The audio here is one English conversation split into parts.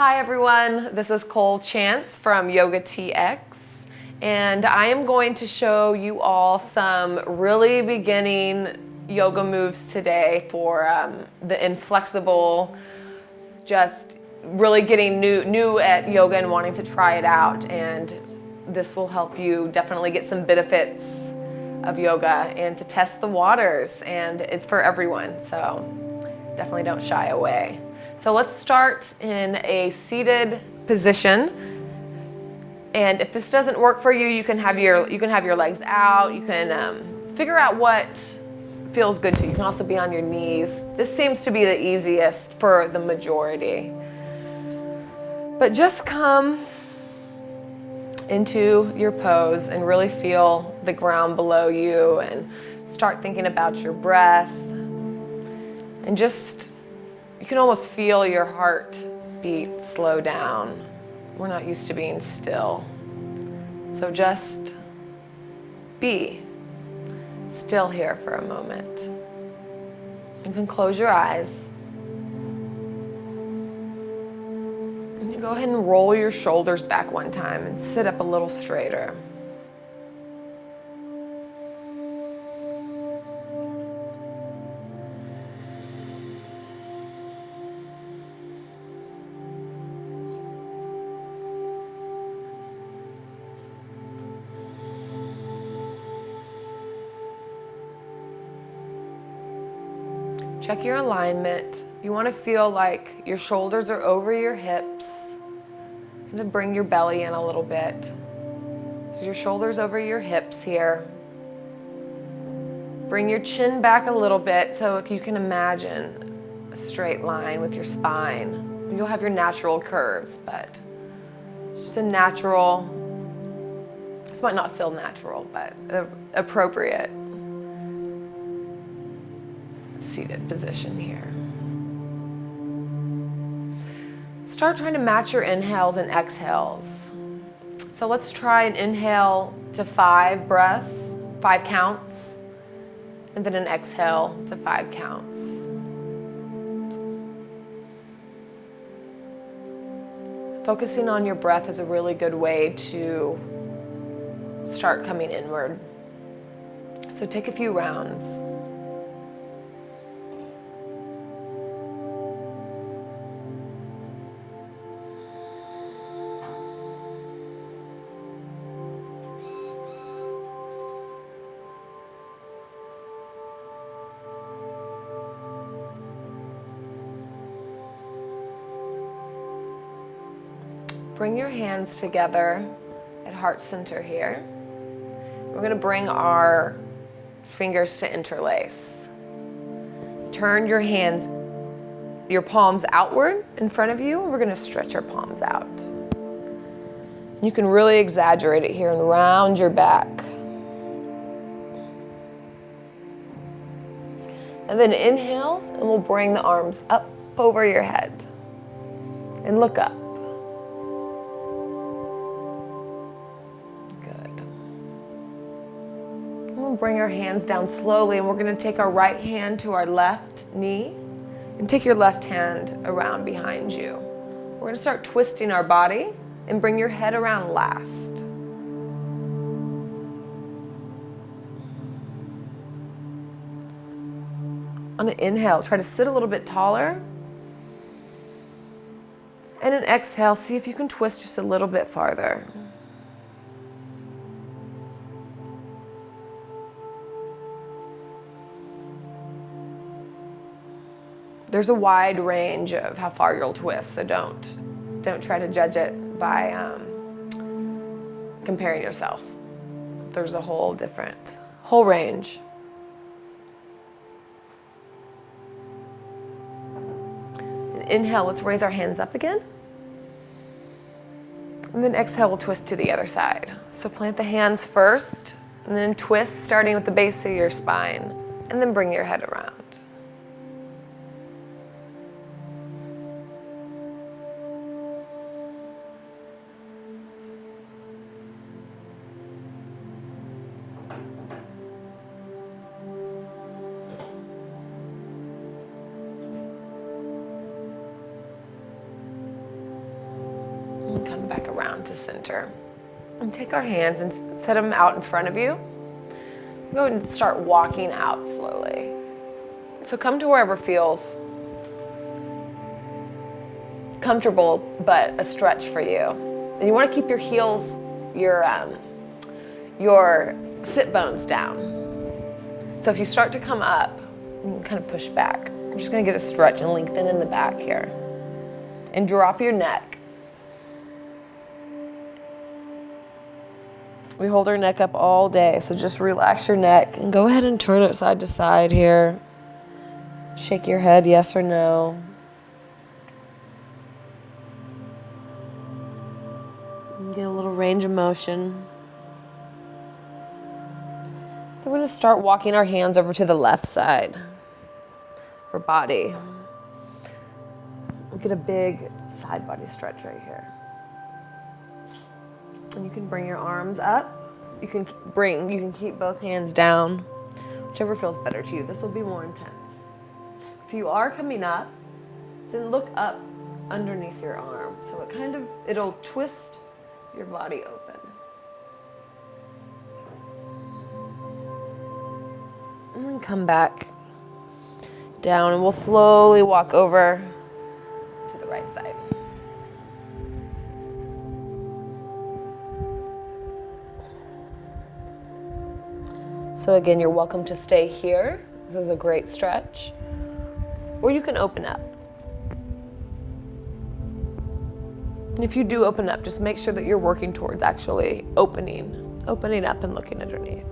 Hi everyone, this is Cole Chance from YOGATX, and I am going to show you all some really beginning yoga moves today for the inflexible, just really getting new at yoga and wanting to try it out. And this will help you definitely get some benefits of yoga and to test the waters, and it's for everyone, so definitely don't shy away. So let's start in a seated position. And if this doesn't work for you, you can have your legs out. You can figure out what feels good to you. You can also be on your knees. This seems to be the easiest for the majority. But just come into your pose and really feel the ground below you and start thinking about your breath. And just, you can almost feel your heart beat slow down. We're not used to being still. So just be still here for a moment. You can close your eyes. And you go ahead and roll your shoulders back one time and sit up a little straighter. Check your alignment. You want to feel like your shoulders are over your hips. You're going to bring your belly in a little bit. So your shoulders over your hips here. Bring your chin back a little bit so you can imagine a straight line with your spine. You'll have your natural curves, but just a natural, this might not feel natural, but appropriate seated position here. Start trying to match your inhales and exhales. So let's try an inhale to 5 breaths, 5 counts, and then an exhale to 5 counts. Focusing on your breath is a really good way to start coming inward. So take a few rounds. Bring your hands together at heart center here. We're going to bring our fingers to interlace. Turn your hands, your palms outward in front of you. We're going to stretch our palms out. You can really exaggerate it here and round your back. And then inhale, and we'll bring the arms up over your head and look up. Bring our hands down slowly, and we're going to take our right hand to our left knee and take your left hand around behind you. We're going to start twisting our body and bring your head around last. On an inhale, try to sit a little bit taller. And an exhale, see if you can twist just a little bit farther. There's a wide range of how far you'll twist, so don't try to judge it by comparing yourself. There's a whole range. And inhale, let's raise our hands up again. And then exhale, we'll twist to the other side. So plant the hands first, and then twist, starting with the base of your spine, and then bring your head around. back around to center. And take our hands and set them out in front of you. Go ahead and start walking out slowly. So come to wherever feels comfortable, but a stretch for you. And you want to keep your heels, your sit bones down. So if you start to come up, you can kind of push back. I'm just going to get a stretch and lengthen in the back here. And drop your neck. We hold our neck up all day, so just relax your neck and go ahead and turn it side to side here. Shake your head, yes or no. And get a little range of motion. Then we're going to start walking our hands over to the left side for body. We'll get a big side body stretch right here. And you can bring your arms up. You can keep both hands down, whichever feels better to you. This will be more intense. If you are coming up, then look up underneath your arm. So it'll twist your body open. And then come back down, and we'll slowly walk over to the right side. So again, you're welcome to stay here. This is a great stretch. Or you can open up. And if you do open up, just make sure that you're working towards actually opening up and looking underneath.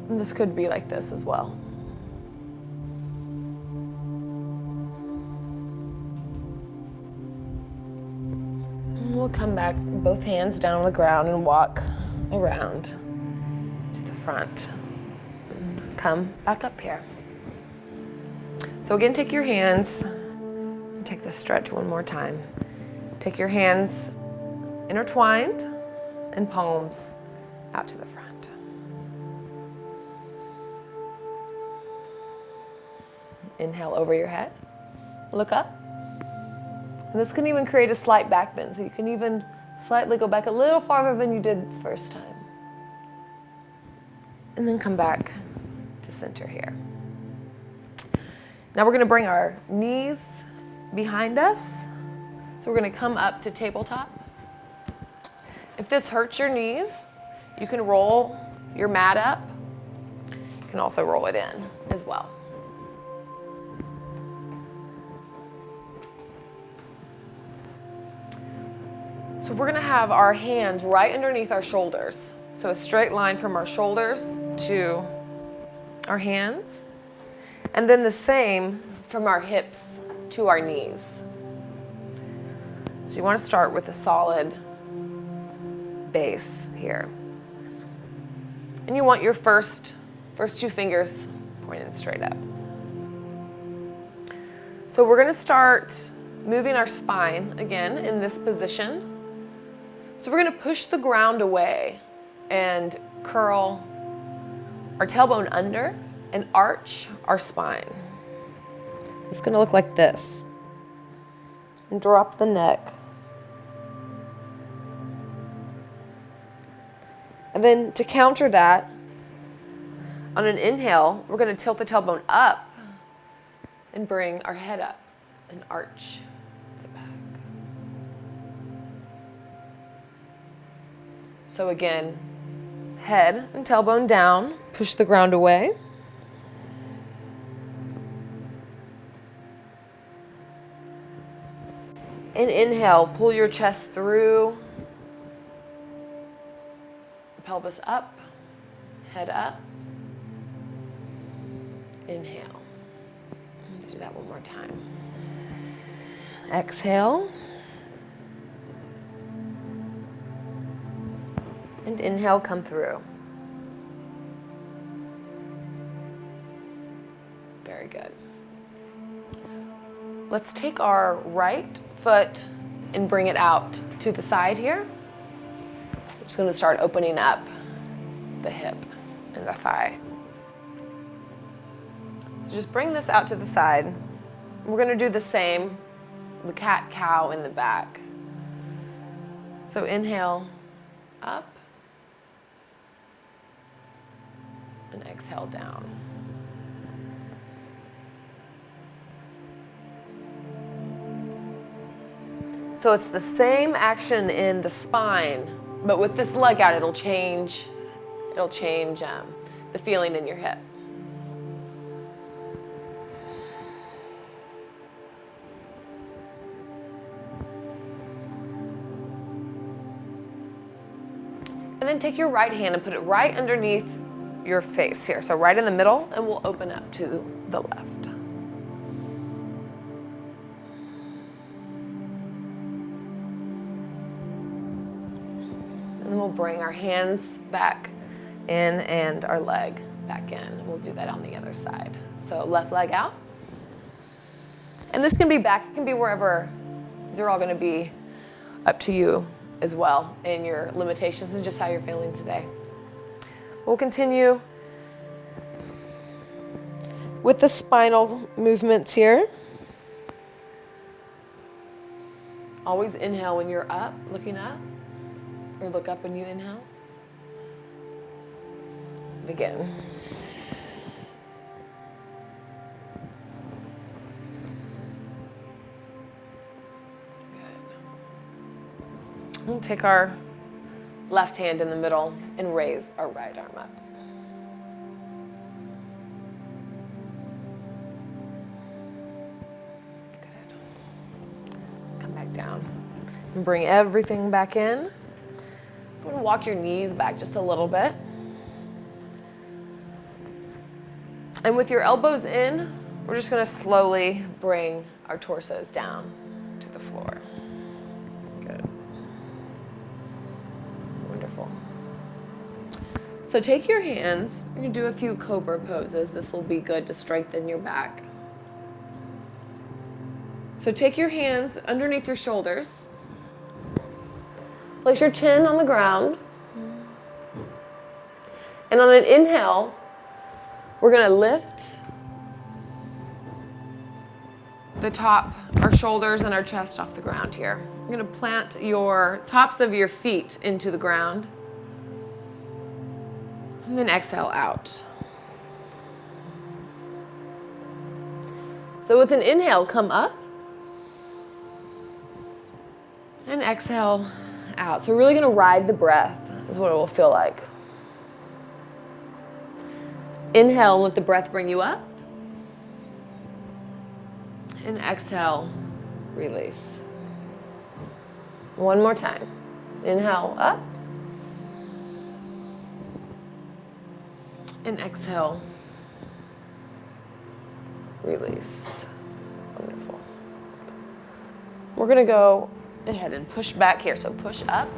And this could be like this as well. And we'll come back, both hands down on the ground, and walk around to the front. And come back up here. So again, take your hands, and take this stretch one more time. Take your hands intertwined and palms out to the front. Inhale over your head, look up. And this can even create a slight back bend, so you can even slightly go back a little farther than you did the first time. And then come back to center here. Now we're going to bring our knees behind us. So we're going to come up to tabletop. If this hurts your knees, you can roll your mat up. You can also roll it in as well. So we're going to have our hands right underneath our shoulders. So a straight line from our shoulders to our hands. And then the same from our hips to our knees. So you want to start with a solid base here. And you want your first two fingers pointed straight up. So we're going to start moving our spine again in this position. So we're going to push the ground away and curl our tailbone under and arch our spine. It's going to look like this. And drop the neck. And then to counter that, on an inhale, we're going to tilt the tailbone up and bring our head up and arch it back. So again, head and tailbone down, push the ground away. And inhale, pull your chest through, pelvis up, head up. Inhale. Let's do that one more time. Exhale. And inhale, come through. Very good. Let's take our right foot and bring it out to the side here. We're just going to start opening up the hip and the thigh. So just bring this out to the side. We're going to do the same, the cat-cow in the back. So inhale up and exhale down. So it's the same action in the spine, but with this leg out, it'll change the feeling in your hip. And then take your right hand and put it right underneath your face here. So right in the middle, and we'll open up to the left. And then we'll bring our hands back in and our leg back in. We'll do that on the other side. So left leg out. And this can be back, it can be wherever. These are all going to be up to you as well in your limitations and just how you're feeling today. We'll continue with the spinal movements here. Always inhale when you're up, looking up, or look up when you inhale. And again. We'll take our left hand in the middle and raise our right arm up. Good. Come back down and bring everything back in. I'm going to walk your knees back just a little bit. And with your elbows in, we're just going to slowly bring our torsos down to the floor. Good. Wonderful. So take your hands, you're going to do a few cobra poses. This will be good to strengthen your back. So take your hands underneath your shoulders. Place your chin on the ground. And on an inhale, we're going to lift the top, our shoulders and our chest off the ground here. You're going to plant your tops of your feet into the ground. And then exhale out. So with an inhale, come up. And exhale out. So we're really going to ride the breath, is what it will feel like. Inhale and let the breath bring you up. And exhale, release. One more time. Inhale up. And exhale, release. Wonderful. We're going to go ahead and push back here. So push up.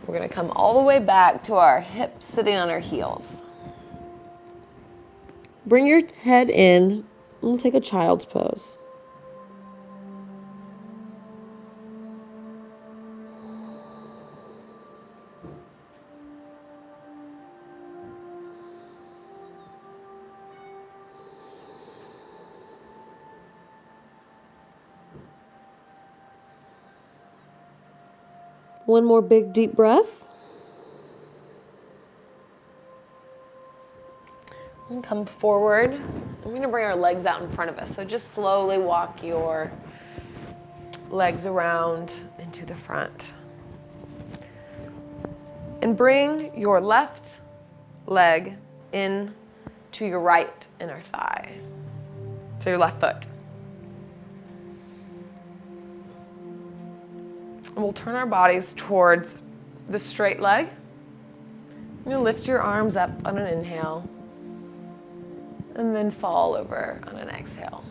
We're going to come all the way back to our hips sitting on our heels. Bring your head in, and we'll take a child's pose. One more big deep breath. And come forward. We're going to bring our legs out in front of us. So just slowly walk your legs around into the front. And bring your left leg in to your right inner thigh. So your left foot. And we'll turn our bodies towards the straight leg. You're going to lift your arms up on an inhale. And then fall over on an exhale.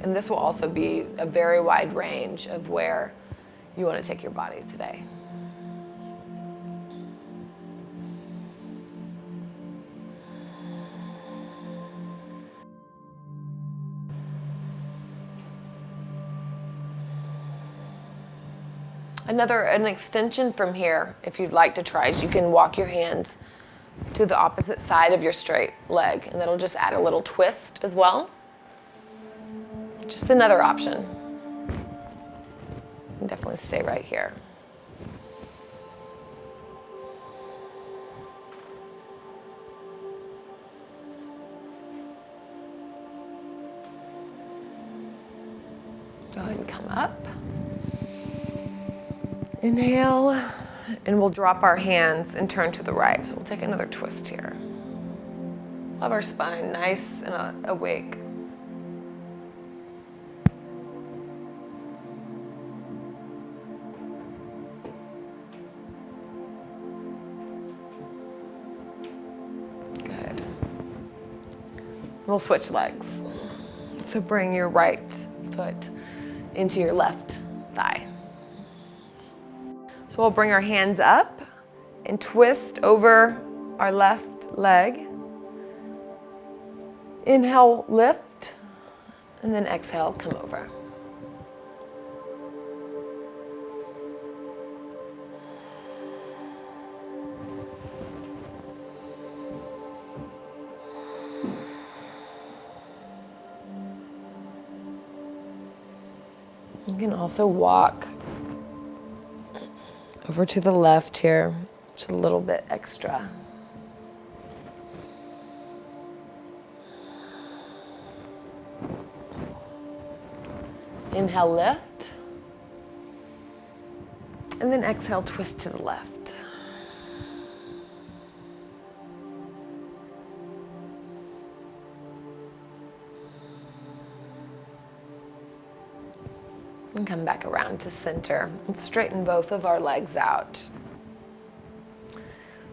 And this will also be a very wide range of where you want to take your body today. An extension from here, if you'd like to try, is you can walk your hands to the opposite side of your straight leg, and that'll just add a little twist as well. Just another option. can definitely stay right here. Go ahead and come up. Inhale, and we'll drop our hands and turn to the right. So we'll take another twist here. We'll have our spine nice and awake. Good. We'll switch legs. So bring your right foot into your left thigh. So we'll bring our hands up and twist over our left leg. Inhale, lift, and then exhale, come over. You can also walk over to the left here, just a little bit extra. Inhale, lift. And then exhale, twist to the left. And come back around to center and straighten both of our legs out.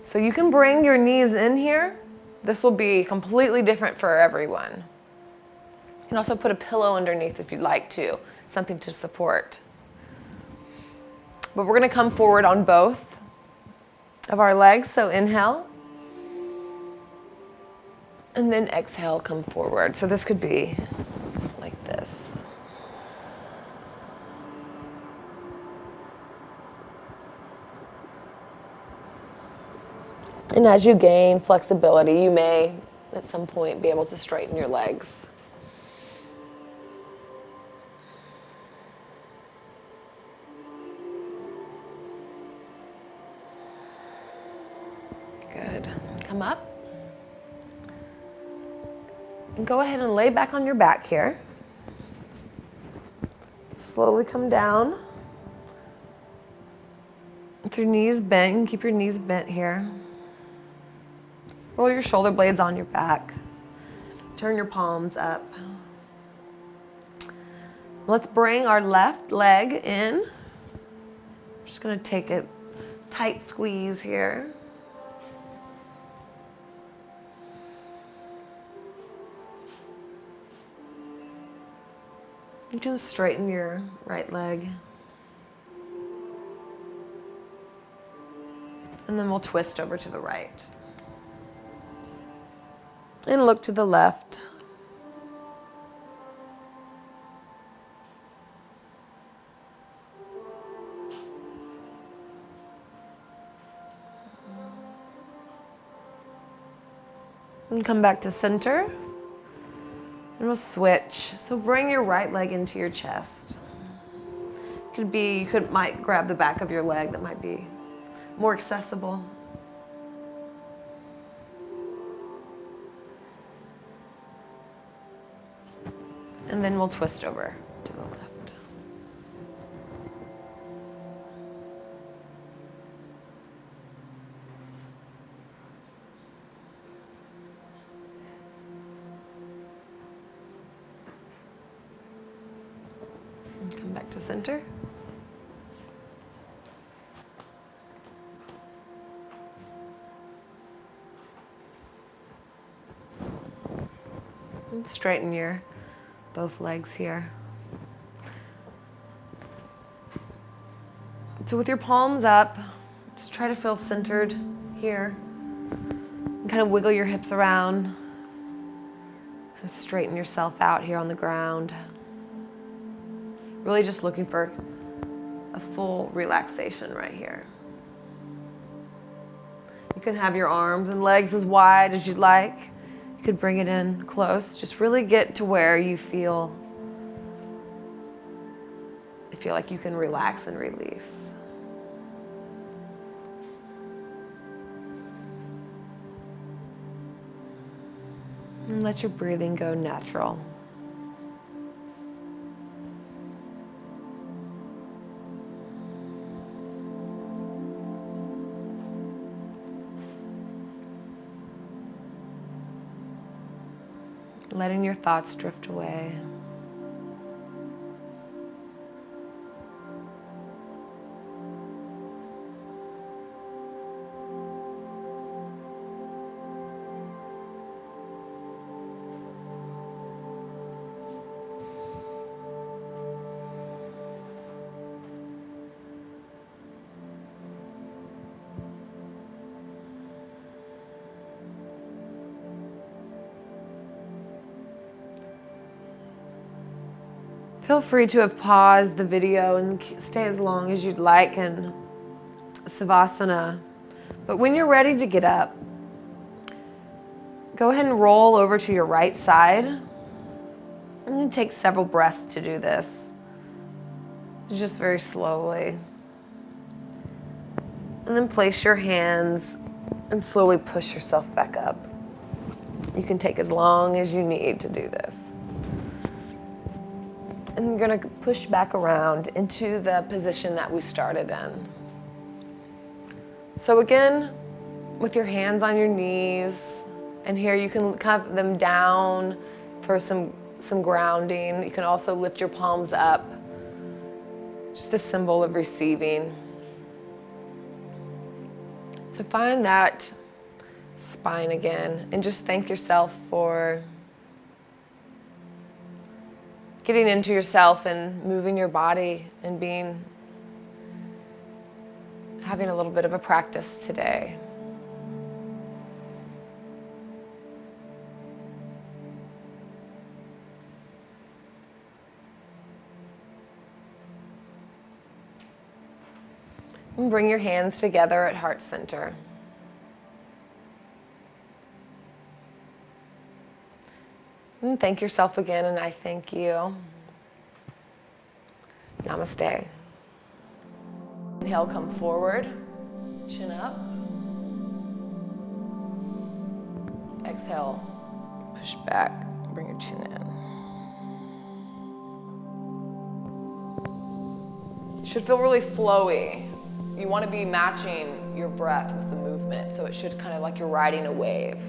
So you can bring your knees in here. This will be completely different for everyone. You can also put a pillow underneath if you'd like to, something to support. But we're gonna come forward on both of our legs. So inhale, and then exhale, come forward. So this could be like this. And as you gain flexibility, you may at some point be able to straighten your legs. Good. Come up. And go ahead and lay back on your back here. Slowly come down. With your knees bent, keep your knees bent here. Roll your shoulder blades on your back. Turn your palms up. Let's bring our left leg in. Just gonna take a tight squeeze here. You can straighten your right leg. And then we'll twist over to the right. And look to the left. And come back to center. And we'll switch. So bring your right leg into your chest. Could be, might grab the back of your leg, that might be more accessible. And then we'll twist over to the left. And come back to center. And straighten your both legs here. So with your palms up, just try to feel centered here. And kind of wiggle your hips around. And straighten yourself out here on the ground. Really just looking for a full relaxation right here. You can have your arms and legs as wide as you'd like. You could bring it in close. Just really get to where you feel feel like you can relax and release. And let your breathing go natural. Letting your thoughts drift away. Feel free to have paused the video and stay as long as you'd like in Savasana. But when you're ready to get up, go ahead and roll over to your right side. I'm going to take several breaths to do this, just very slowly. And then place your hands and slowly push yourself back up. You can take as long as you need to do this. And you're going to push back around into the position that we started in. So again, with your hands on your knees, and here you can have them down for some grounding. You can also lift your palms up, just a symbol of receiving. So find that spine again, and just thank yourself for getting into yourself and moving your body and having a little bit of a practice today. And bring your hands together at heart center. And thank yourself again, and I thank you. Namaste. Inhale, come forward, chin up. Exhale, push back, bring your chin in. It should feel really flowy. You want to be matching your breath with the movement, so it should kind of like you're riding a wave.